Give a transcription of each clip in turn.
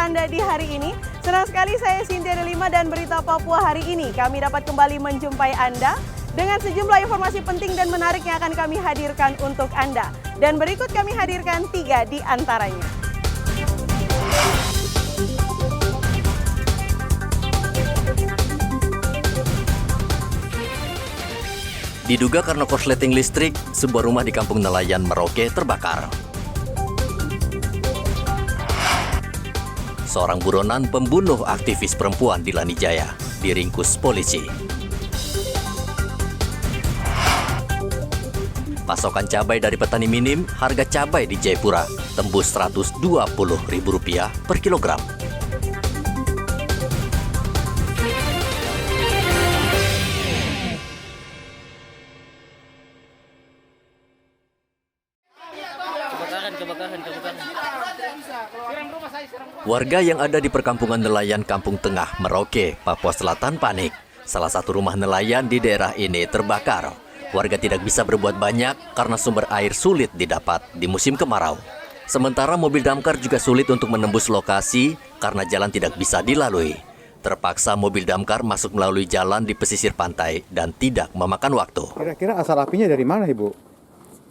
Anda di hari ini. Senang sekali saya Cynthia Delima dan Berita Papua hari ini. Kami dapat kembali menjumpai Anda dengan sejumlah informasi penting dan menarik yang akan kami hadirkan untuk Anda. Dan berikut kami hadirkan 3 di antaranya. Diduga karena korsleting listrik, sebuah rumah di kampung nelayan Merauke terbakar. Seorang buronan pembunuh aktivis perempuan di Lanijaya diringkus polisi. Pasokan cabai dari petani minim, harga cabai di Jayapura tembus Rp120.000 per kilogram. Warga yang ada di perkampungan nelayan Kampung Tengah, Merauke, Papua Selatan panik. Salah satu rumah nelayan di daerah ini terbakar. Warga tidak bisa berbuat banyak karena sumber air sulit didapat di musim kemarau. Sementara mobil damkar juga sulit untuk menembus lokasi karena jalan tidak bisa dilalui. Terpaksa mobil damkar masuk melalui jalan di pesisir pantai dan tidak memakan waktu. Kira-kira asal apinya dari mana, Ibu?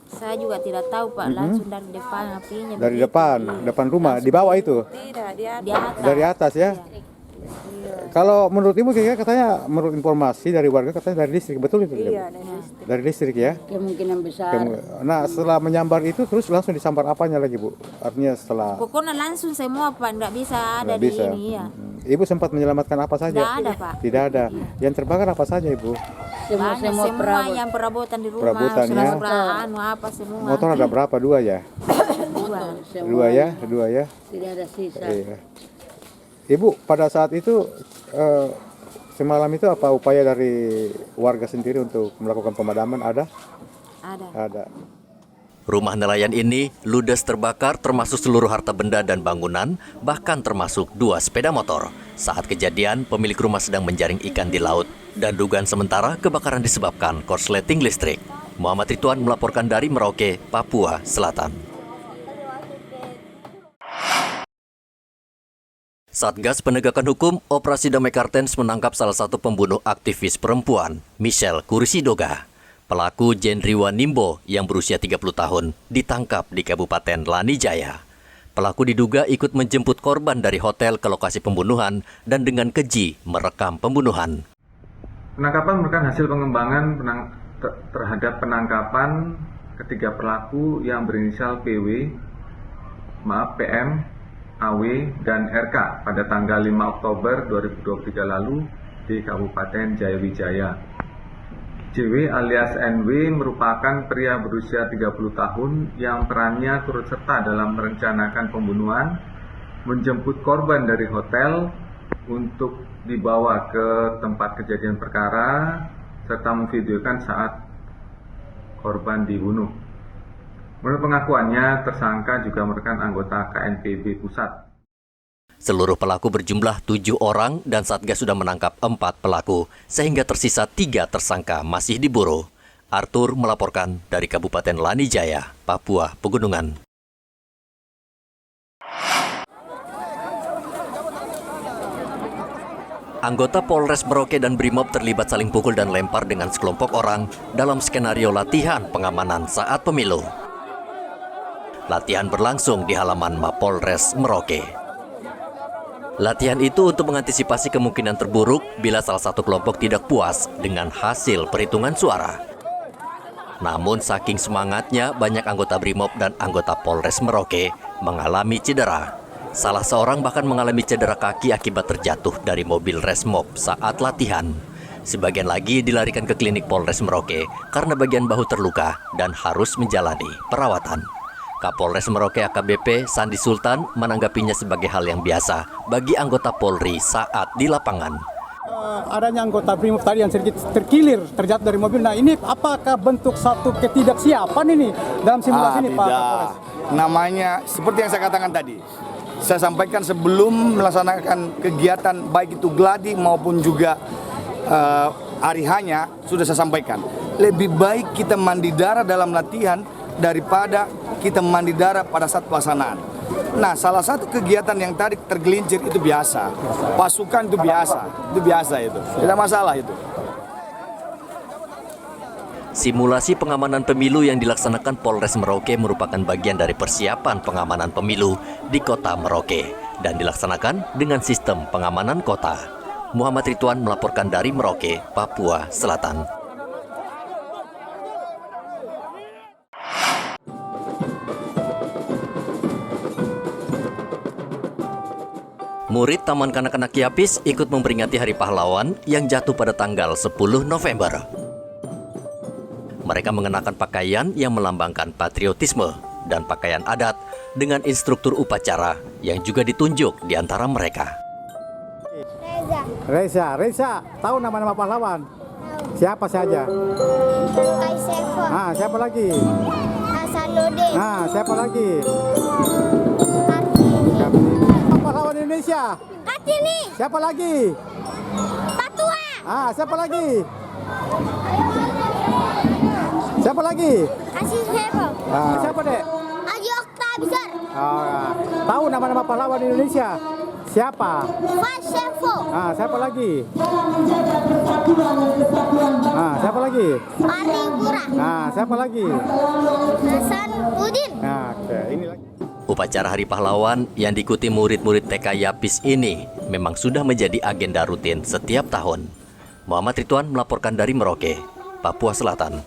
Saya juga tidak tahu, Pak. Langsung dari depan apinya. Dari depan rumah, di bawah itu? Tidak, di atas. Dari atas ya? Iya. Kalau menurut Ibu kira-kira katanya, menurut informasi dari warga katanya dari listrik, betul itu? Iya, dari listrik. Dari listrik ya? Kemungkinan besar. Nah, setelah menyambar itu terus langsung disambar apanya lagi, Bu? Artinya setelah... Pokoknya langsung semua, Pak. Nggak bisa ada di ini, ya. Ibu sempat menyelamatkan apa saja? Tidak ada, Pak. Tidak ada. Yang terbakar apa saja, Ibu? Semua yang perabotan di rumah, perabotan ya. apa semua. Motor ada berapa? 2 ya? Dua ya? Tidak ada sisa. Iya. Ibu, pada saat itu semalam itu apa upaya dari warga sendiri untuk melakukan pemadaman ada? Ada. Rumah nelayan ini ludes terbakar termasuk seluruh harta benda dan bangunan, bahkan termasuk 2 sepeda motor. Saat kejadian, pemilik rumah sedang menjaring ikan di laut dan dugaan sementara kebakaran disebabkan korsleting listrik. Muhammad Ridwan melaporkan dari Merauke, Papua Selatan. Satgas Penegakan Hukum Operasi Damai Kartens menangkap salah satu pembunuh aktivis perempuan, Michelle Kursidoga. Pelaku Jendriwa Nimbo yang berusia 30 tahun ditangkap di Kabupaten Lanijaya. Pelaku diduga ikut menjemput korban dari hotel ke lokasi pembunuhan dan dengan keji merekam pembunuhan. Penangkapan merupakan hasil pengembangan terhadap penangkapan ketiga pelaku yang berinisial PM, AW, dan RK pada tanggal 5 Oktober 2023 lalu di Kabupaten Jayawijaya. JW alias NW merupakan pria berusia 30 tahun yang perannya turut serta dalam merencanakan pembunuhan, menjemput korban dari hotel untuk dibawa ke tempat kejadian perkara, serta memvideokan saat korban dibunuh. Menurut pengakuannya, tersangka juga merupakan anggota KNPB Pusat. Seluruh pelaku berjumlah 7 orang dan Satgas sudah menangkap 4 pelaku, sehingga tersisa 3 tersangka masih diburu. Arthur melaporkan dari Kabupaten Lanijaya, Papua Pegunungan. Anggota Polres Merauke dan Brimob terlibat saling pukul dan lempar dengan sekelompok orang dalam skenario latihan pengamanan saat pemilu. Latihan berlangsung di halaman Mapolres Merauke. Latihan itu untuk mengantisipasi kemungkinan terburuk bila salah satu kelompok tidak puas dengan hasil perhitungan suara. Namun saking semangatnya, banyak anggota Brimob dan anggota Polres Merauke mengalami cedera. Salah seorang bahkan mengalami cedera kaki akibat terjatuh dari mobil Resmob saat latihan. Sebagian lagi dilarikan ke klinik Polres Merauke karena bagian bahu terluka dan harus menjalani perawatan. Kapolres Merauke AKBP Sandi Sultan menanggapinya sebagai hal yang biasa bagi anggota Polri saat di lapangan. Adanya anggota Brimob tadi yang sedikit terkilir, terjatuh dari mobil. Nah, ini apakah bentuk satu ketidaksiapan ini dalam simulasi ini, Pak Kapolres? Namanya seperti yang saya katakan tadi. Saya sampaikan sebelum melaksanakan kegiatan baik itu gladi maupun juga arihanya sudah saya sampaikan. Lebih baik kita mandi darah dalam latihan daripada kita mandi darah pada saat pelaksanaan. Nah, salah satu kegiatan yang tadi tergelincir itu biasa. Pasukan itu biasa itu. Tidak masalah itu. Simulasi pengamanan pemilu yang dilaksanakan Polres Merauke merupakan bagian dari persiapan pengamanan pemilu di kota Merauke dan dilaksanakan dengan sistem pengamanan kota. Muhammad Ridwan melaporkan dari Merauke, Papua Selatan. Murid Taman Kanak-kanak Kiapis ikut memperingati Hari Pahlawan yang jatuh pada tanggal 10 November. Mereka mengenakan pakaian yang melambangkan patriotisme dan pakaian adat dengan instruktur upacara yang juga ditunjuk di antara mereka. Reza, tahu nama-nama pahlawan? Siapa saja? Kaisefo, Siapa lagi? Hasanuddin, Siapa lagi? Kartini, Pahlawan Indonesia. Kartini, Siapa lagi? Patua, Siapa lagi? Siapa lagi? Kaisefo, Siapa, Dek? Haji Okta Besar, Tahu nama-nama pahlawan Indonesia? Siapa? Kaisefo, Siapa lagi? Siapa lagi? Ari Gura, Siapa lagi? Hasanuddin. Oke, ini lagi. Upacara Hari Pahlawan yang diikuti murid-murid TK Yapis ini memang sudah menjadi agenda rutin setiap tahun. Muhammad Ridwan melaporkan dari Merauke, Papua Selatan.